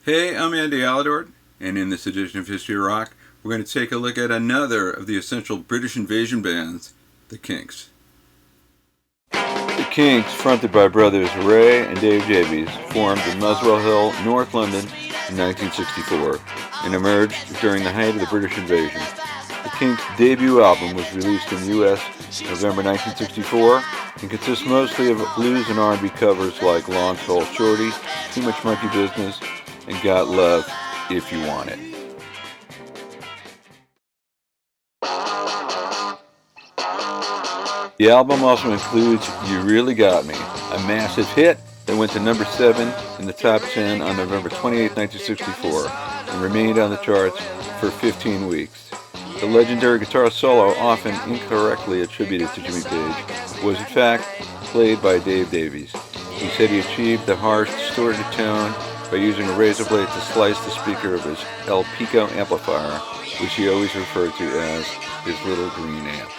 Hey, I'm Andy Aledort, and in this edition of History Rock, we're going to take a look at another of the essential British invasion bands, the Kinks. The Kinks, fronted by brothers Ray and Dave Davies, formed in Muswell Hill, North London in 1964 and emerged during the height of the British invasion. The Kinks' debut album was released in the U.S. November 1964 and consists mostly of blues and R&B covers like Long Tall Shorty, Too Much Monkey Business, and Got Love If You Want It. The album also includes You Really Got Me, a massive hit that went to number 7 in the top 10 on November 28, 1964, and remained on the charts for 15 weeks. The legendary guitar solo, often incorrectly attributed to Jimmy Page, was in fact played by Dave Davies. He said he achieved the harsh, distorted tone by using a razor blade to slice the speaker of his El Pico amplifier, which he always referred to as his little green amp.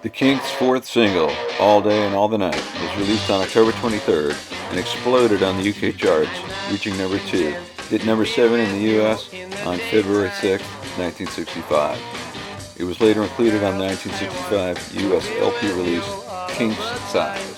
The Kinks' fourth single, All Day and All the Night, was released on October 23rd and exploded on the UK charts, reaching number 2. Hit number 7 in the US on February 6, 1965. It was later included on the 1965 US LP release, Kinks Size.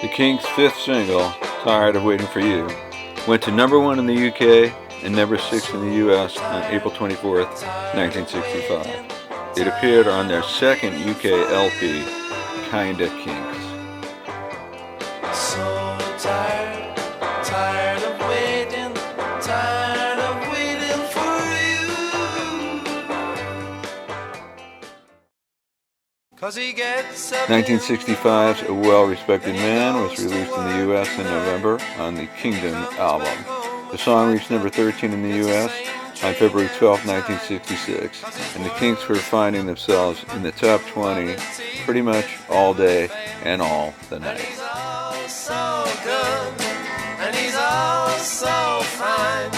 The Kinks' fifth single, Tired of Waiting for You, went to number 1 in the UK and number 6 in the US on April 24th, 1965. It appeared on their second UK LP, Kinda Kinks. So tired, tired of waiting, tired of waiting for you. 'Cause he gets up 1965's A Well-Respected Man was released in the US in November on the Kingdom album. The song reached number 13 in the US on February 12, 1966, and the Kinks were finding themselves in the top 20 pretty much all day and all the night. He's all so good, and he's all so fine,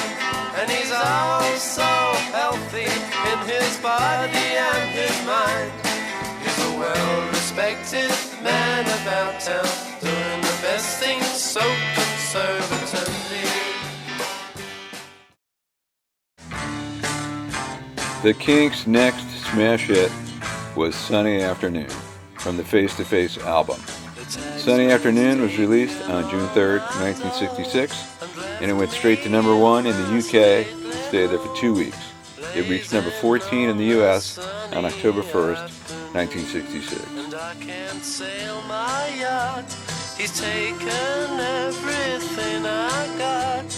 and he's all so healthy in his body and his mind. He's a well-respected man about town, doing the best things so conservatively. The Kinks' next smash hit was Sunny Afternoon from the Face to Face album. Sunny Afternoon was released on June 3rd, 1966, and it went straight to number 1 in the UK and stayed there for 2 weeks. It reached number 14 in the US on October 1st, 1966. And I can't sail my yacht, he's taken everything I got.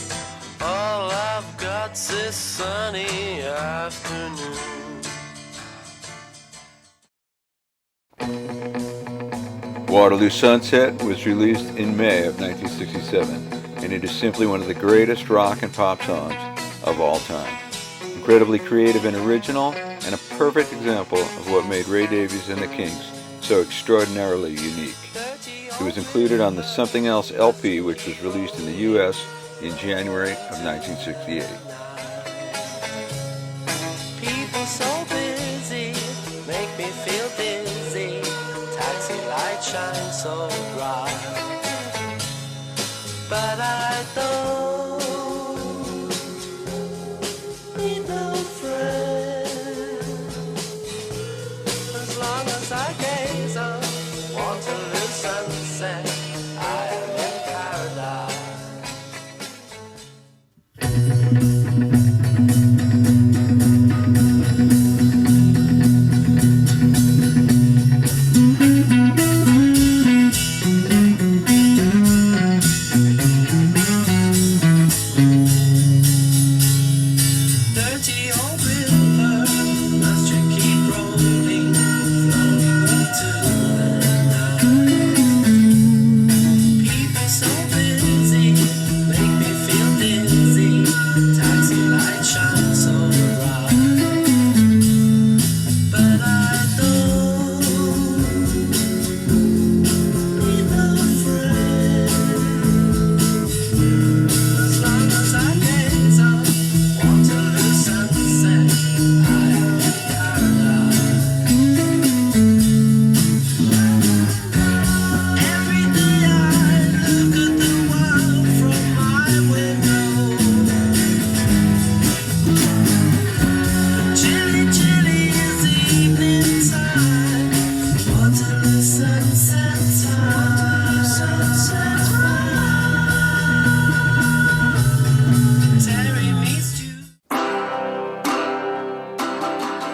All I've got's this sunny afternoon. Waterloo Sunset was released in May of 1967, and it is simply one of the greatest rock and pop songs of all time. Incredibly creative and original, and a perfect example of what made Ray Davies and the Kinks so extraordinarily unique. It was included on the Something Else LP, which was released in the U.S. in January of 1968. People so busy make me feel dizzy. Taxi light shines so bright, but I don't need no friend. As long as I gaze on Waterloo sunset, I am in paradise.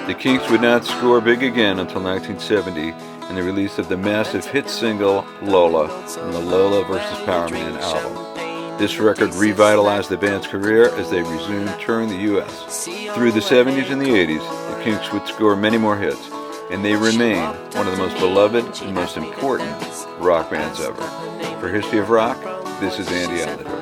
The Kinks would not score big again until 1970 and the release of the massive hit single Lola from the Lola vs. Power Man album. This record revitalized the band's career as they resumed touring the U.S. Through the 70s and the 80s, the Kinks would score many more hits, and they remain one of the most beloved and most important rock bands ever. For History of Rock, this is Andy Aledort.